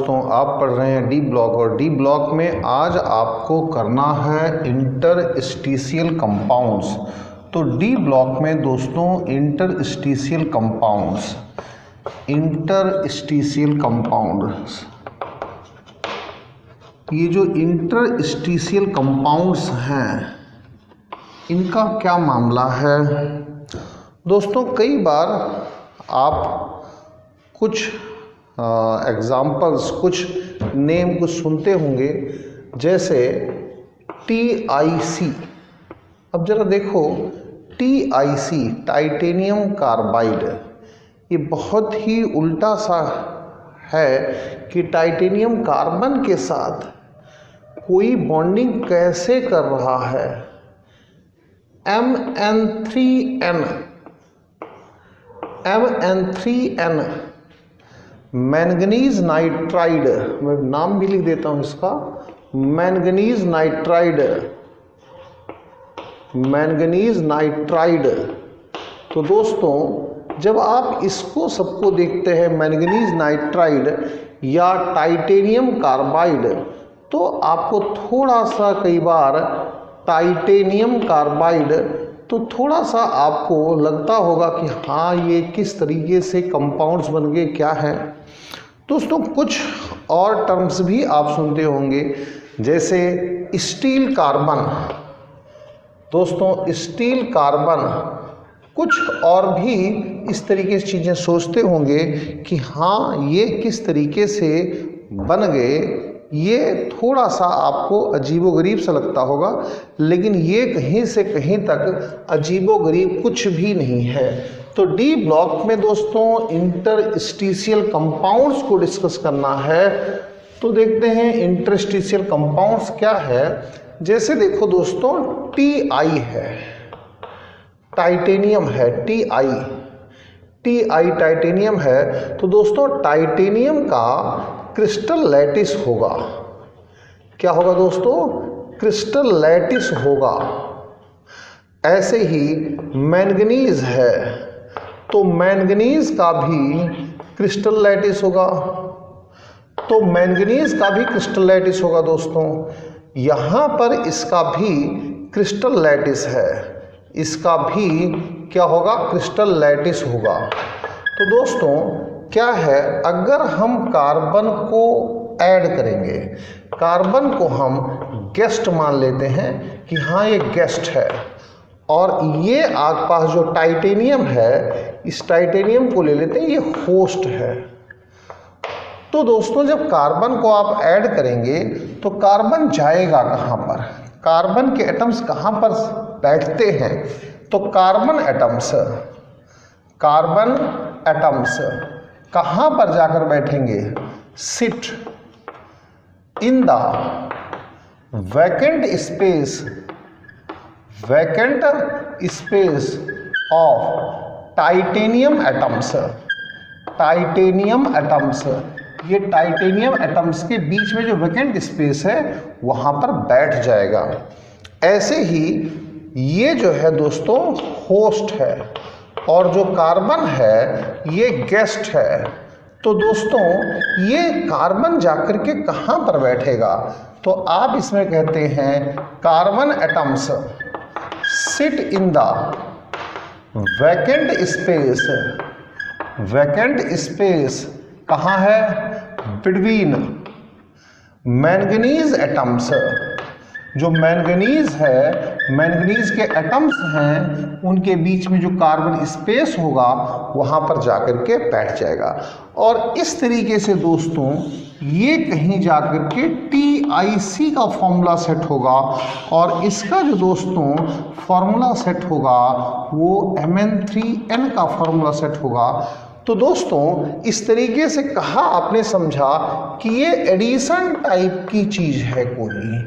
दोस्तों, आप पढ़ रहे हैं डी ब्लॉक और डी ब्लॉक में आज आपको करना है इंटरस्टिशियल कंपाउंड्स। तो डी ब्लॉक में दोस्तों इंटरस्टिशियल कंपाउंड्स, ये जो इंटरस्टिशियल कंपाउंड्स हैं इनका क्या मामला है दोस्तों। कई बार आप कुछ एग्जाम्पल्स, कुछ नेम कुछ सुनते होंगे, जैसे TIC। अब जरा देखो, TIC टाइटेनियम कार्बाइड, ये बहुत ही उल्टा सा है कि टाइटेनियम कार्बन के साथ कोई बॉन्डिंग कैसे कर रहा है। MN3N मैंगनीज नाइट्राइड, मैं नाम भी लिख देता हूँ इसका, मैंगनीज नाइट्राइड। तो दोस्तों जब आप इसको सबको देखते हैं मैंगनीज नाइट्राइड या टाइटेनियम कार्बाइड, तो आपको थोड़ा सा कई बार टाइटेनियम कार्बाइड तो थोड़ा सा आपको लगता होगा कि हाँ ये किस तरीके से कंपाउंड्स बन गए, क्या है। दोस्तों कुछ और टर्म्स भी आप सुनते होंगे, जैसे स्टील कार्बन। दोस्तों स्टील कार्बन, कुछ और भी इस तरीके से चीज़ें सोचते होंगे कि हाँ ये किस तरीके से बन गए। ये थोड़ा सा आपको अजीबोगरीब सा लगता होगा, लेकिन ये कहीं से कहीं तक अजीबोगरीब कुछ भी नहीं है। तो डी ब्लॉक में दोस्तों इंटरस्टिशियल कंपाउंड्स को डिस्कस करना है। तो देखते हैं इंटरस्टिशियल कंपाउंड्स क्या है। जैसे देखो दोस्तों, TI है, टाइटेनियम है, TI टाइटेनियम है। तो दोस्तों टाइटेनियम का क्रिस्टल लैटिस होगा। क्या होगा दोस्तों? क्रिस्टल लैटिस होगा। ऐसे ही मैंगनीज है, तो मैंगनीज का भी क्रिस्टल लैटिस होगा। तो मैंगनीज का भी क्रिस्टल लैटिस होगा दोस्तों। यहाँ पर इसका भी क्रिस्टल लैटिस है, इसका भी क्या होगा? क्रिस्टल लैटिस होगा। तो दोस्तों क्या है, अगर हम कार्बन को ऐड करेंगे, कार्बन को हम गेस्ट मान लेते हैं कि हाँ ये गेस्ट है, और ये आग पास जो टाइटेनियम है, इस टाइटेनियम को ले लेते हैं, ये होस्ट है। तो दोस्तों जब कार्बन को आप ऐड करेंगे तो कार्बन जाएगा कहाँ पर? कार्बन के एटम्स कहाँ पर बैठते हैं? तो कार्बन एटम्स कहाँ पर जाकर बैठेंगे? Sit in the vacant space of titanium atoms. ये टाइटेनियम एटम्स के बीच में जो वैकेंट स्पेस है वहाँ पर बैठ जाएगा। ऐसे ही ये जो है दोस्तों होस्ट है, और जो कार्बन है ये गेस्ट है। तो दोस्तों ये कार्बन जाकर के कहाँ पर बैठेगा? तो आप इसमें कहते हैं carbon atoms sit in the vacant space कहाँ है? Between manganese atoms. जो मैंगनीज है, मैंगनीज के एटम्स हैं, उनके बीच में जो कार्बन स्पेस होगा वहाँ पर जाकर के बैठ जाएगा। और इस तरीके से दोस्तों ये कहीं जाकर के TIC का फॉर्मूला सेट होगा, और इसका जो दोस्तों फॉर्मूला सेट होगा वो MN3N का फॉर्मूला सेट होगा। तो दोस्तों इस तरीके से कहा आपने समझा कि ये एडिशन टाइप की चीज़ है कोई,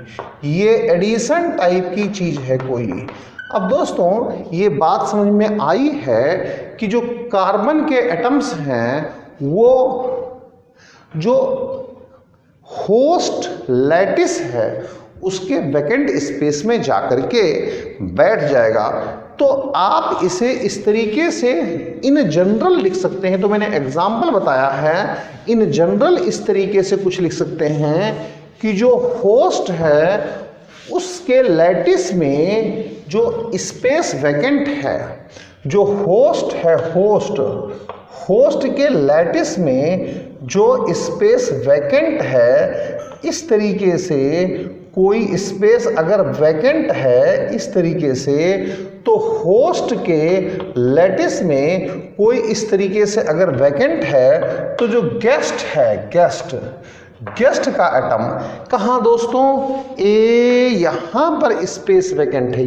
ये एडिशन टाइप की चीज़ है कोई। अब दोस्तों ये बात समझ में आई है कि जो कार्बन के एटम्स हैं वो जो होस्ट लैटिस है उसके वैकेंट स्पेस में जाकर के बैठ जाएगा। तो आप इसे इस तरीके से इन जनरल लिख सकते हैं। तो मैंने एग्जाम्पल बताया है, इन जनरल इस तरीके से कुछ लिख सकते हैं कि जो होस्ट है उसके लैटिस में जो स्पेस वैकेंट है, जो होस्ट है, होस्ट के लैटिस में जो स्पेस वैकेंट है, इस तरीके से कोई स्पेस अगर वैकेंट है इस तरीके से, तो होस्ट के लैटिस में कोई इस तरीके से अगर वैकेंट है, तो जो गेस्ट है, गेस्ट का एटम कहाँ दोस्तों, ए यहाँ पर स्पेस वैकेंट है,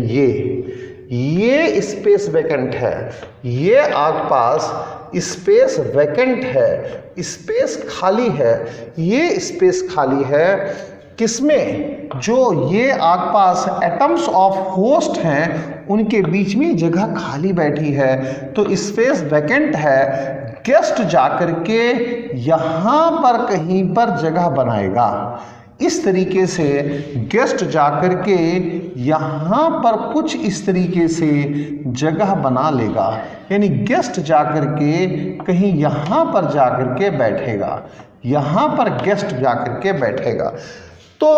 ये स्पेस वैकेंट है, ये आपके पास स्पेस वैकेंट है, स्पेस खाली है, ये स्पेस खाली है किसमें, जो ये आपके पास एटम्स ऑफ होस्ट हैं उनके बीच में जगह खाली बैठी है, तो स्पेस वैकेंट है। गेस्ट जाकर के यहाँ पर कहीं पर जगह बनाएगा, इस तरीके से गेस्ट जाकर के यहाँ पर कुछ इस तरीके से जगह बना लेगा, यानी गेस्ट जाकर के कहीं यहाँ पर जाकर के बैठेगा, यहाँ पर गेस्ट जाकर के बैठेगा। तो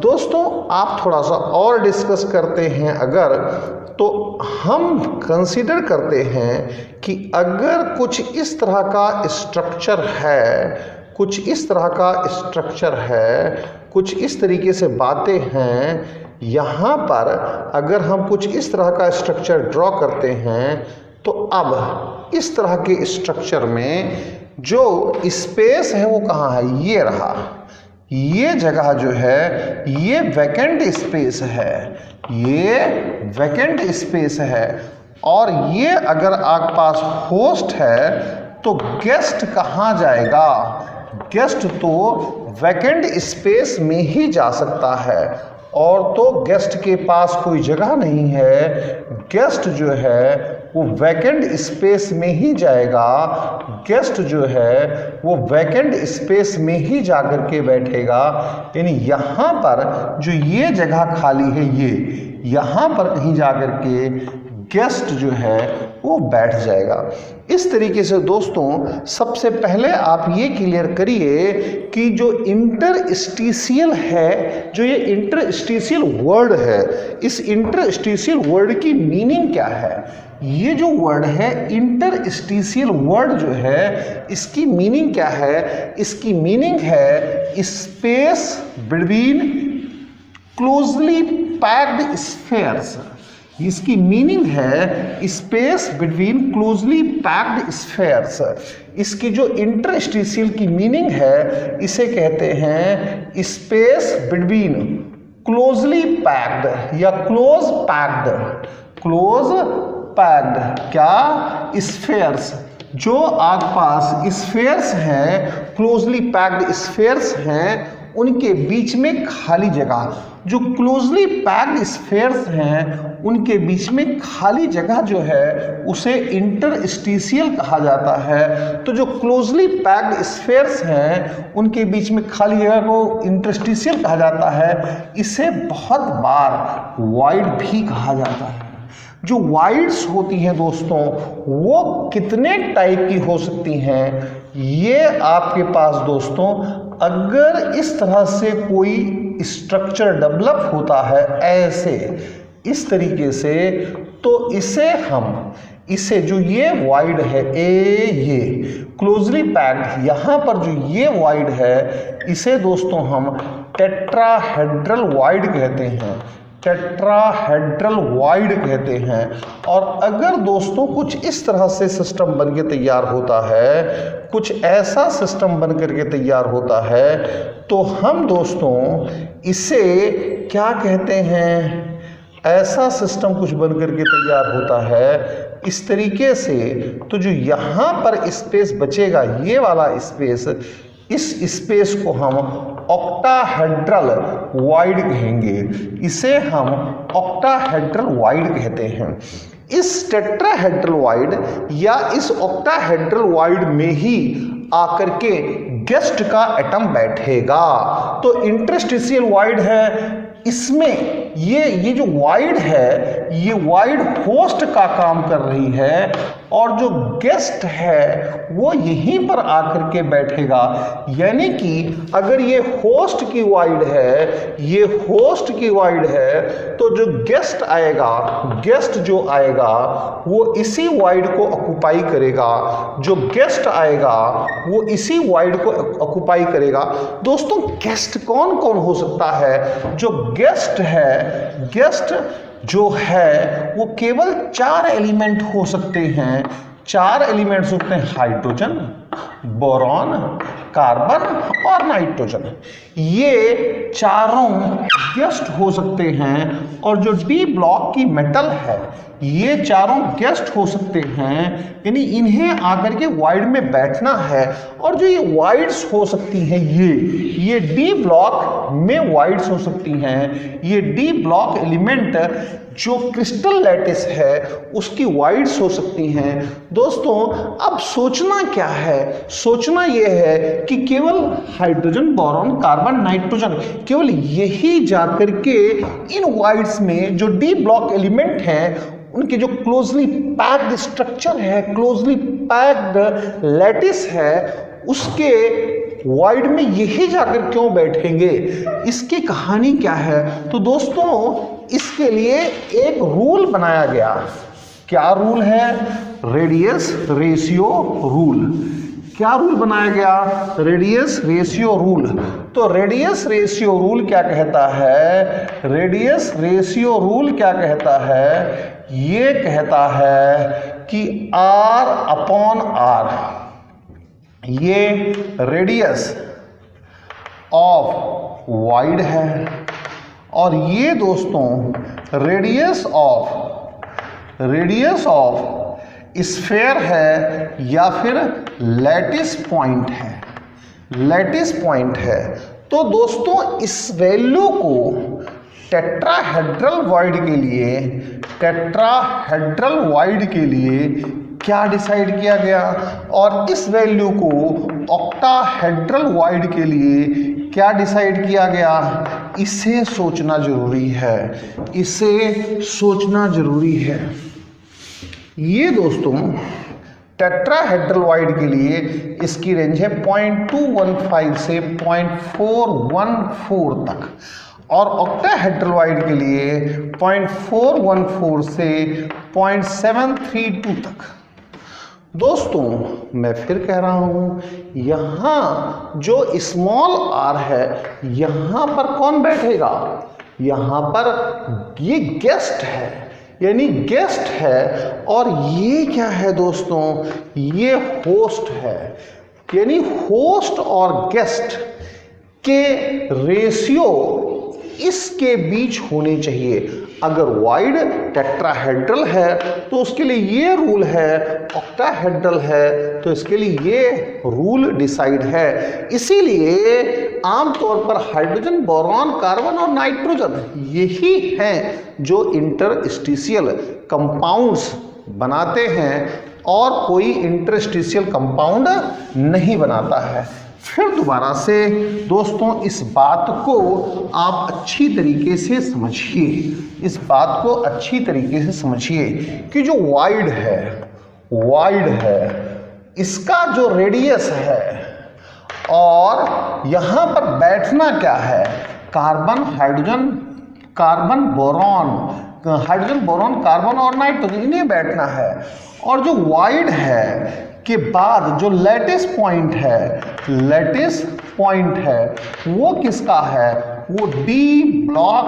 दोस्तों आप थोड़ा सा और डिस्कस करते हैं अगर, तो हम कंसीडर करते हैं कि अगर कुछ इस तरह का स्ट्रक्चर है, कुछ इस तरह का स्ट्रक्चर है, कुछ इस तरीके से बातें हैं, यहाँ पर अगर हम कुछ इस तरह का स्ट्रक्चर ड्रॉ करते हैं, तो अब इस तरह के स्ट्रक्चर में जो स्पेस है वो कहाँ है, ये रहा, ये जगह जो है ये वैकेंट स्पेस है, ये वैकेंट स्पेस है। और ये अगर आपके पास होस्ट है तो गेस्ट कहाँ जाएगा, गेस्ट तो वैकेंट स्पेस में ही जा सकता है, और तो गेस्ट के पास कोई जगह नहीं है, गेस्ट जो है वो वैकेंट स्पेस में ही जाएगा, गेस्ट जो है वो वैकेंट स्पेस में ही जाकर के बैठेगा, यानी यहाँ पर जो ये जगह खाली है, ये यहाँ पर कहीं जाकर के गेस्ट जो है वो बैठ जाएगा। इस तरीके से दोस्तों सबसे पहले आप ये क्लियर करिए कि जो इंटरस्टिशियल है, जो ये इंटरस्टिशियल वर्ड है, इस इंटरस्टिशियल वर्ड की मीनिंग क्या है। ये जो वर्ड है इंटरस्टिशियल वर्ड जो है, इसकी मीनिंग क्या है, इसकी मीनिंग है space between closely packed spheres. इसकी मीनिंग है space between closely packed spheres. इसकी जो इंटरस्टिशियल की मीनिंग है, इसे कहते हैं स्पेस बिटवीन क्लोजली पैक्ड या क्लोज पैक्ड, क्लोज पैक्ड क्या स्फीयर्स। जो आपके पास स्फीयर्स हैं, क्लोजली पैक्ड स्फीयर्स हैं, उनके बीच में खाली जगह, जो क्लोजली पैक्ड स्फीयर्स हैं उनके बीच में खाली जगह जो है उसे इंटरस्टिशियल कहा जाता है। तो जो क्लोजली पैक्ड स्फीयर्स हैं उनके बीच में खाली जगह को इंटरस्टिशियल कहा जाता है। इसे बहुत बार वॉइड भी कहा जाता है। जो वॉइड्स होती हैं दोस्तों वो कितने टाइप की हो सकती हैं, ये आपके पास दोस्तों अगर इस तरह से कोई स्ट्रक्चर डेवलप होता है ऐसे इस तरीके से, तो इसे हम इसे जो ये वॉइड है ये क्लोजली पैक्ड, यहाँ पर जो ये वॉइड है इसे दोस्तों हम टेट्राहेड्रल वॉइड कहते हैं, टेट्राहेड्रल वॉइड कहते हैं। और अगर दोस्तों कुछ इस तरह से सिस्टम बन के तैयार होता है, कुछ ऐसा सिस्टम बन करके तैयार होता है, तो हम दोस्तों इसे क्या कहते हैं, ऐसा सिस्टम कुछ बन करके तैयार होता है इस तरीके से, तो जो यहाँ पर स्पेस बचेगा, ये वाला स्पेस, इस स्पेस को हम ऑक्टाहेड्रल वॉइड कहेंगे, इसे हम ऑक्टाहेड्रल वॉइड कहते हैं। इस टेट्राहेड्रल वॉइड या इस ऑक्टाहेड्रल वॉइड में ही आकर के गेस्ट का एटम बैठेगा। तो इंटरस्टिशियल वॉइड है, इसमें ये जो वाइड है ये वाइड होस्ट का काम कर रही है और जो गेस्ट है वो यहीं पर आकर के बैठेगा। यानी कि अगर ये होस्ट की वाइड है, ये होस्ट की वाइड है, तो जो गेस्ट आएगा, गेस्ट जो आएगा वो इसी वाइड को ऑक्युपाई करेगा, जो गेस्ट आएगा वो इसी वाइड को ऑक्युपाई करेगा। दोस्तों गेस्ट कौन कौन हो सकता है? जो गेस्ट है, गेस्ट जो है वो केवल 4 एलिमेंट हो सकते हैं। 4 एलिमेंट्स होते हैं, हाइड्रोजन, बोरॉन, कार्बन और नाइट्रोजन। ये चारों गेस्ट हो सकते हैं। और जो डी ब्लॉक की मेटल है ये चारों गेस्ट हो सकते हैं, यानी इन्हें आकर के वाइड में बैठना है। और जो ये वाइड्स हो सकती हैं ये डी ब्लॉक में वाइड्स हो सकती हैं। ये डी ब्लॉक एलिमेंट जो क्रिस्टल लैटिस है उसकी वाइड्स हो सकती हैं। दोस्तों अब सोचना क्या है? सोचना यह है कि केवल हाइड्रोजन, बोरॉन, कार्बन, नाइट्रोजन, केवल यही जाकर के इन वाइड्स में जो डी ब्लॉक एलिमेंट हैं उनके जो क्लोजली पैक्ड स्ट्रक्चर है, क्लोजली पैक्ड लैटिस है, उसके वाइड में यही जाकर क्यों बैठेंगे? इसकी कहानी क्या है? तो दोस्तों इसके लिए एक रूल बनाया गया। क्या रूल है? Radius ratio rule. क्या रूल बनाया गया? Radius ratio rule. तो रेडियस रेशियो रूल क्या कहता है? रेडियस रेशियो रूल क्या कहता है? ये कहता है कि R अपॉन R, ये रेडियस ऑफ वाइड है और ये दोस्तों रेडियस ऑफ स्फेयर है या फिर लैटिस पॉइंट है, लैटिस पॉइंट है। तो दोस्तों इस वैल्यू को टेट्राहेड्रल वाइड के लिए, टेट्राहेड्रल वाइड के लिए क्या डिसाइड किया गया और इस वैल्यू को ऑक्टाहेड्रल वाइड के लिए क्या डिसाइड किया गया? इसे सोचना जरूरी है, इसे सोचना जरूरी है। ये दोस्तों टेट्राहेड्रल वाइड के लिए इसकी रेंज है 0.215 से 0.414 तक और ऑक्टाहेड्रल वाइड के लिए 0.414 से 0.732 तक। दोस्तों मैं फिर कह रहा हूं, यहां जो स्मॉल r है यहां पर कौन बैठेगा? यहां पर ये गेस्ट है, यानी गेस्ट है। और ये क्या है दोस्तों? ये होस्ट है, यानी होस्ट और गेस्ट के रेशियो इसके बीच होने चाहिए। अगर वाइड टेट्राहेड्रल है तो उसके लिए ये रूल है, ऑक्टाहेड्रल है तो इसके लिए ये रूल डिसाइड है। इसीलिए आमतौर पर हाइड्रोजन, बोरॉन, कार्बन और नाइट्रोजन यही हैं जो इंटरस्टिशियल कंपाउंड्स बनाते हैं और कोई इंटरस्टिशियल कंपाउंड नहीं बनाता है। फिर दोबारा से दोस्तों इस बात को आप अच्छी तरीके से समझिए, इस बात को अच्छी तरीके से समझिए कि जो वाइड है इसका जो रेडियस है और यहाँ पर बैठना क्या है? Carbon, hydrogen, carbon, boron, hydrogen, boron, carbon और नाइट्रोजन, इन्हें बैठना है। और जो वाइड है के बाद जो लैटिस पॉइंट है वो किसका है? वो डी ब्लॉक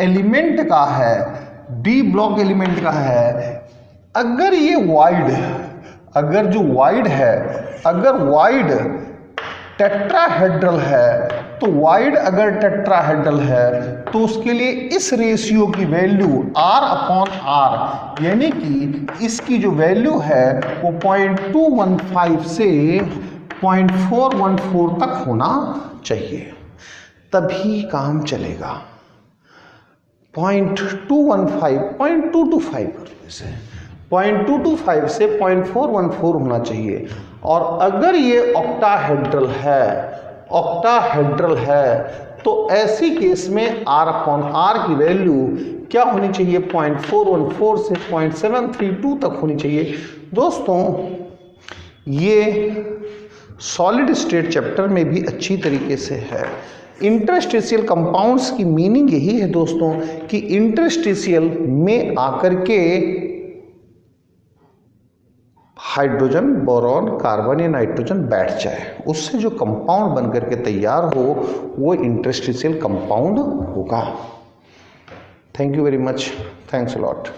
एलिमेंट का है, डी ब्लॉक एलिमेंट का है। अगर ये वाइड, अगर जो वाइड है, अगर वाइड टेट्राहेड्रल है तो वाइड अगर टेट्राहेड्रल है तो उसके लिए इस रेशियो की वैल्यू R अपॉन R, यानी कि इसकी जो वैल्यू है वो 0.215 से 0.414 तक होना चाहिए, तभी काम चलेगा। 0.215, 0.225 से 0.414 होना चाहिए। और अगर ये ऑक्टाहेड्रल है तो ऐसी केस में R/R की वैल्यू क्या होनी चाहिए, 0.414 से 0.732 तक होनी चाहिए। दोस्तों ये सॉलिड स्टेट चैप्टर में भी अच्छी तरीके से है। इंटरस्टिशियल कंपाउंड्स की मीनिंग यही है दोस्तों कि इंटरस्टिशियल में आकर के हाइड्रोजन, बोरॉन, कार्बन या नाइट्रोजन बैठ जाए, उससे जो कंपाउंड बन करके तैयार हो वो इंटरस्टिशियल कंपाउंड होगा। Thank you very much, thanks a lot.